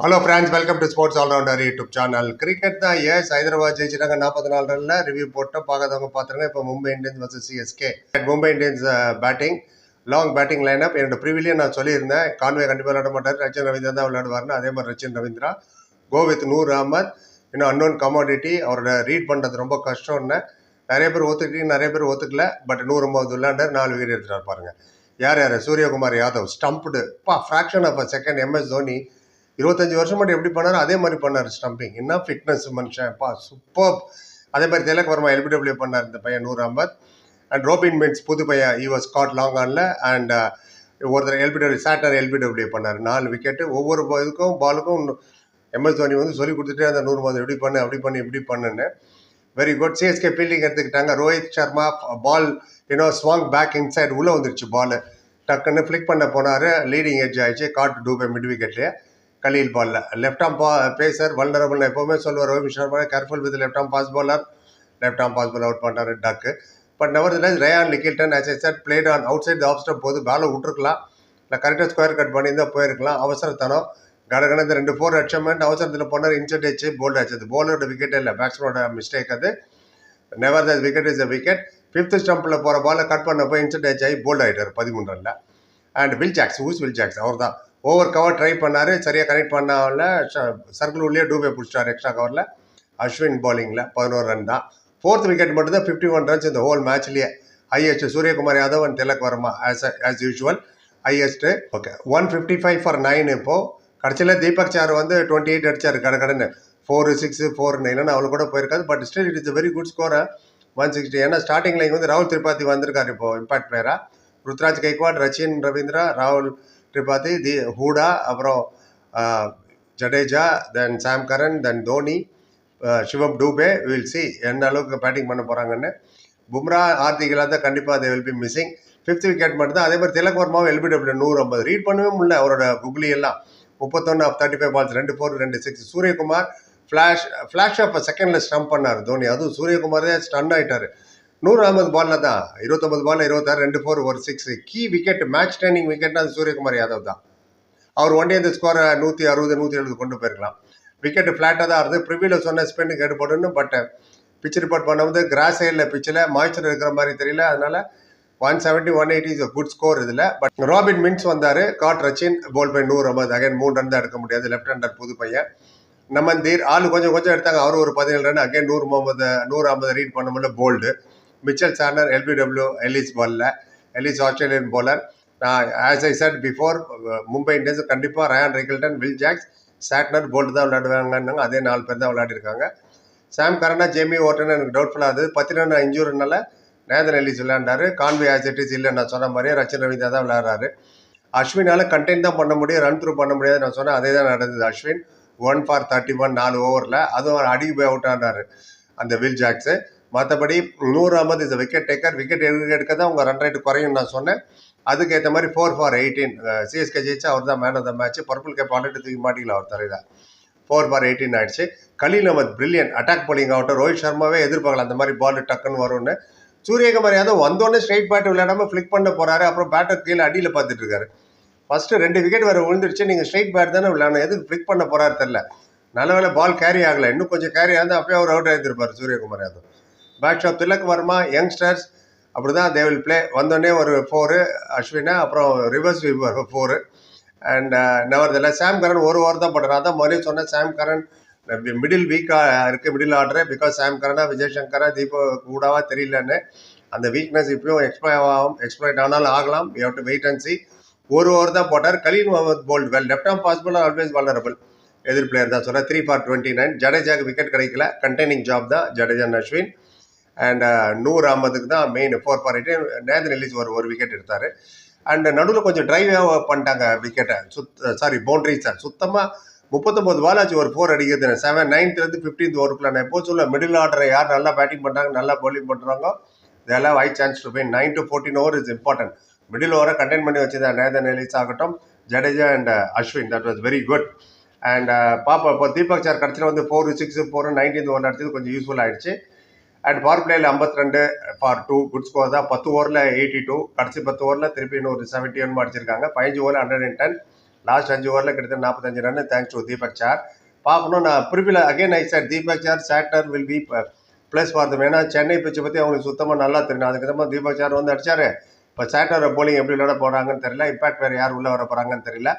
Hello friends, welcome to Sports All-Rounder YouTube channel. Cricket தான் S Hyderabad ஜெயிச்சிட்டாங்க 44 ரன்ல review போட்டு பார்க்காதவங்க பார்த்துருங்க. இப்போ Mumbai Indians versus CSK. Mumbai Indians batting long batting lineup என்னோட ப்ரிவிலியே நான் சொல்லியிருந்தேன். கான்வே கண்டிப்பாக விளையாட மாட்டார், ரச்சின் ரவீந்திரா தான் விளையாடுவார்னு. அதே மாதிரி ரச்சின் ரவீந்திரா கோ வித் நூர் அகமத், இன்னும் அன்னோன் கமாடிட்டி. அவரோட ரீட் பண்ணுறது ரொம்ப கஷ்டம்னு நிறைய பேர் ஒத்துக்கிட்டு நிறைய பேர் ஒத்துக்கல. பட் 109 விளையாண்டார், 4 விக்கெட் எடுத்துட்டார் பாருங்க. யார் Suryakumar Yadav stumped fraction of a second. MS Dhoni 25 வருஷம் மட்டும் எப்படி பண்ணாரோ அதே மாதிரி பண்ணார் ஸ்டம்பிங். என்ன ஃபிட்னஸ் மனுஷன், சூப்பர். அதே மாதிரி திலக் வர்மா எல்பிடபிள்யூ பண்ணார் இந்த பையன் 150. அண்ட் ரோபின் மின்ஸ் புது பையன் ஈ வாஸ் காட் லாங் ஆனில். அண்ட் ஒருத்தர் எல்பிடபிள்யூ சாட்டர் எல்பிடபிள்யூ பண்ணார் 4 விக்கெட்டு. ஒவ்வொரு இதுக்கும் பாலுக்கும் எம்எஸ் தோனி வந்து சொல்லி கொடுத்துட்டே அந்த 100 இப்படி பண்ணு அப்படி பண்ணு இப்படி பண்ணுன்னு. Very good. சிஎஸ்கே ஃபீல்டிங் எடுத்துக்கிட்டாங்க. Rohit Sharma ball swung back inside உள்ளே வந்துருச்சு. பால் டக்குன்னு ஃப்ளிக் பண்ண போனார், லீடிங் எட்ஜ் ஆயிடுச்சு. காட் டூபே மிட் விக்கெட்லேயே கலீல் பாலில். லெஃப்ட் ஆம் பேசர் வல்னரபிள் எப்போவுமே சொல்லுவார் Rohit Sharma, careful with left arm pace bowler. Left arm pace ball out பண்ணார் டக்கு. But nevertheless Ryan Rickelton as I said played on outside off stump போது பாலை விட்டுருக்கலாம், இல்லை கரெக்டாக ஸ்கொயர் கட் பண்ணியிருந்தால் போயிருக்கலாம். அவசரத்தனம் கடகட இந்த 2 4 அச்சமெண்ட் அவசரத்தில் போனார். இன்செட் ஆச்சு, போல்ட் ஆச்சு. போலரோட விக்கெட்டே இல்லை, பேட்ஸ்மேனோட மிஸ்டேக் அது. Nevertheless wicket is a wicket. 5th ஸ்டம்பில் போகிற பாலை கட் பண்ணப்போ இன்செட் ஆச்சு ஆகி போல்ட் ஆகிட்டார் 13 ரனில். And Will Jacks, Will Jacks அவர் தான் ஓவர் கவர் ட்ரை பண்ணார், சரியாக கனெக்ட் பண்ணால சர்க்கிள் உள்ளே டூபே பிடிச்சிட்டார் எக்ஸ்ட்ரா கவரில். அஸ்வின் பாலிங்கில் 11 ரன் தான். 4th விக்கெட் மட்டும் தான் 51 ரன்ஸ் இந்த ஹோல் மேட்ச்லேயே. Highest Suryakumar Yadav and Tilak Varma as usual highest. Okay, 155 for 9. இப்போது கடைசியில் தீபக் சார் வந்து 28 அடித்தார் கடன்னு. 4 6 4 9 அவ்வளோ கூட போயிருக்காது. But still it is very good score 160. ஏன்னா ஸ்டார்டிங் லைன் வந்து ராகுல் திரிபாதி வந்திருக்காரு இப்போது இம்பாக்ட் பிளேயராக. ருத்ராஜ் கைக்வாட், ரச்சின் ரவீந்திரா, ராகுல் திரிபாதி, ஹூடா, அப்புறம் ஜடேஜா, தென் சாம் கரன், தென் தோனி, சிவம் டூபே. வில் சி எந்த அளவுக்கு பேட்டிங் பண்ண போகிறாங்கன்னு. பும்ரா ஆர்த்திகளா தான் கண்டிப்பாக they will be missing. 5th wicket மட்டும் தான். அதே மாதிரி திலக் வர்மாவும் எல்பிடபிள்யூ 150 ரீட் பண்ணவே முடியல. அவரோட குக்லி எல்லாம் 31 of 35 balls, 2 4 2 6. Suryakumar flash of செகண்டில் ஸ்டம்ப் பண்ணார் தோனி. அதுவும் சூரியகுமாரே ஸ்டன் ஆகிட்டார். 150 பாலில் தான் 29 பாலில் 26, 2 4 1 6. கீ விக்கெட், மேட்ச் டர்னிங் விக்கெட்னா அது சூரியகுமார் யாதவ் தான். அவர் ஒன் டே இந்த ஸ்கோரை 160 170 கொண்டு போயிருக்கலாம். விக்கெட்டு ஃப்ளாட்டாக தான் இருந்தது. ப்ரிவியூவில் சொன்ன ஸ்பெண்டுக்கு எடுப்படணும். பட் பிச் ரிப்போர்ட் பண்ணும்போது கிராஸ் சைடில் பிச்சில் மாய்ச்சர் இருக்கிற மாதிரி தெரியல. அதனால 170 180 இஸ் குட் ஸ்கோர் இதில். பட் ராபின் மின்ஸ் வந்தார், caught Rachin bowl by 150. Again 3 run தான் எடுக்க முடியாது. லெஃப்ட் ஹேண்டர் புது பையன் நமந்தீர் ஆளு கொஞ்சம் எடுத்தாங்க. அவர் ஒரு 17 ரன். அகைன் 150 ரீட் பண்ண முடியல. Bowled Mitchell Santner LBW Ellis பாலில். Ellis Australian bowler. As I said before, Mumbai Indians கண்டிப்பாக Ryan Rickelton, Will Jacks, Santner, Boult தான் விளையாடுவாங்கன்னாங்க. அதே 4 பேர் தான் விளையாடிருக்காங்க. சாம் கரனா, ஜேமி ஓட்டன் எனக்கு டவுட்ஃபுல்லாக இருந்தது. 10 ரன் இன்ஜூரினால நேதன் எலிஸ் விளையாண்டாரு. கான்வே ஆஸ் இட் இஸ் இல்லை, நான் சொன்ன மாதிரியே ரச்சின் ரவீந்திரா தான் விளையாடுறாரு. அஸ்வினால் கண்டெயின் தான் பண்ண முடியும், ரன் த்ரூ பண்ண முடியாது. நான் சொன்னேன் அதே தான் நடந்தது. அஸ்வின் 1 for 31 4 ஓவரில். அதுவும் அடிக்கு போய் அவுட் ஆனார் அந்த வில் ஜாக்ஸு. மற்றபடி 150 இஸ் விக்கெட் டேக்கர். விக்கெட் எடுக்க தான் உங்கள் ரன் ரேட்டு குறையும் நான் சொன்னேன். அதுக்கேற்ற மாதிரி 4 for 18. சிஎஸ்கே ஜெயிச்சா அவர் தான் man of the match. Purple cap already தூக்கி மாட்டிக்கல அவர் தலையில். 4 for 18 ஆயிடுச்சு. Khaleel Ahmed brilliant attack bowling ஆகட்டும். ரோஹித் சர்மாவே எதிர்பார்க்கல அந்த மாதிரி பால் டக்குன்னு வரும்னு. சூரியகுமார் யாதவ் வந்தோடனே ஸ்ட்ரைட் பேட் விளையாடாமல் ஃப்ளிக் பண்ண போகிறாரு. அப்புறம் பேட்டர் கீழே அடியில் பார்த்துட்டு இருக்காரு. ஃபஸ்ட்டு 2 விக்கெட் வேறு விழுந்துருச்சு. நீங்கள் ஸ்ட்ரைட் பேட் தானே விளையாடணும், எதுக்கு ஃப்ளிக் பண்ண போகிறாரு தெரில. நல்ல வேலை பால் கேரி ஆகலை. இன்னும் கொஞ்சம் கேரி ஆகுது அப்பயே அவர் அவுட் ஆகிருப்பார் Suryakumar Yadav. Bad shot Tilak Varma youngsters அப்படி தான் தே வில் பிளே. வந்தோடனே ஒரு 4 அஸ்வினா, அப்புறம் ரிவர்ஸ் 4. அண்ட் நெவர்தெல்ஸ் சாம் கரன் ஒரு ஓவர் தான் போட்டார். அதான் மறுபடியும் சொன்னேன், சாம் கரன் மிடில் வீக்காக இருக்குது, மிடில் ஆர்டரு. பிகாஸ் சாம் கரனா, விஜய் சங்கரா, தீபக் கூடாவா தெரியலன்னு. அந்த வீக்னஸ் இப்பயும் எக்ஸ்ப்ளாய்ட் ஆனாலும் ஆகலாம். You have to wait and see. ஒரு ஓவர் தான் போட்டார். Khaleel Mohammed bowled well. Left arm pace bowler always vulnerable. எதிர் பிளேயர் தான் சொல்கிறேன். 3 for 29. ஜடேஜாக்கு விக்கெட் கிடைக்கல, கண்டெய்னிங் ஜாப் தான் ஜடேஜா அஸ்வின். அண்ட் நூர் அகமதுக்கு தான் மெயின் 4 for 18. நேதன் எலிஸ் ஒரு விக்கெட் எடுத்தார். அண்ட் நடுவில் கொஞ்சம் ட்ரைவாக பண்ணிட்டாங்க விக்கெட்டை. பவுண்டரிஸ் சார் சுத்தமாக 39 பால் ஆச்சு ஒரு 4 அடிக்கிறது. 9th 15th ஓவருக்குள்ள நான் எப்போ சொல்ல மிடில் ஆர்டரை யார் நல்லா பேட்டிங் பண்ணுறாங்க, நல்லா பவுலிங் பண்ணுறாங்க, இதெல்லாம் high chance to win. 9 to 14 over is important. Middle ஓவரை கண்டெயின் பண்ணி வச்சுதான் நேதன் எலிஸ் ஆகட்டும், Jadeja and Ashwin. That was very good. And பாப்பா இப்போ தீபக் சார் கடைசியில் வந்து 4 6 4 19th ஓவர் அடிச்சது கொஞ்சம் யூஸ்ஃபுல் ஆகிடுச்சு. அண்ட் பவர் பிளேயில் 52 for 2 குட் ஸ்கோர் தான். 10 ஓவரில் 82. கடைசி 10 ஓவரில் திருப்பி இன்னொரு 71 அடிச்சிருக்காங்க. 15 ஓவரில் 110. லாஸ்ட் 5 ஓவரில் கிட்டத்தட்ட 45 run thanks to Deepak sir. பார்க்கணும் நான் ப்ரிவியூவில் again I sir Deepak sir Chahar will be plus for them. ஏன்னா சென்னை பிச்சை பற்றி அவங்களுக்கு சுத்தமாக நல்லா தெரியும். அதுக்கு தீபக் சார் வந்து அடிச்சாரு. இப்போ சாட்டர் போலிங் எப்படி விளையாட போகிறாங்கன்னு தெரியல. இம்பாக்ட் வேறு யார் உள்ளே வர போகிறாங்கன்னு தெரியல.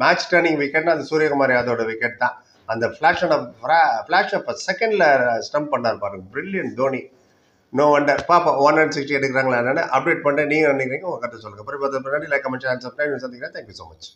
மேட்ச் டர்னிங் விக்கெட்னா அது சூரியகுமார் யாதவோட விக்கெட் தான். அந்த ஃப்ளாஷ் ஆஃப் செகண்டில் ஸ்டம்ப் பண்ணார் பாருங்க, பிரில்லியன்ட் தோனி. No wonder. பாப்பா 160 எடுக்கிறாங்களா என்னன்னு அப்டேட் பண்ணிட்டு நீங்கள் நினைக்கிறீங்க உங்கள் கருத்து சொல்லுங்கள். அப்புறம் லைக் கமெண்ட் சேனல் சப்ஸ்கிரைப் சந்திக்கிறேன். Thank you so much.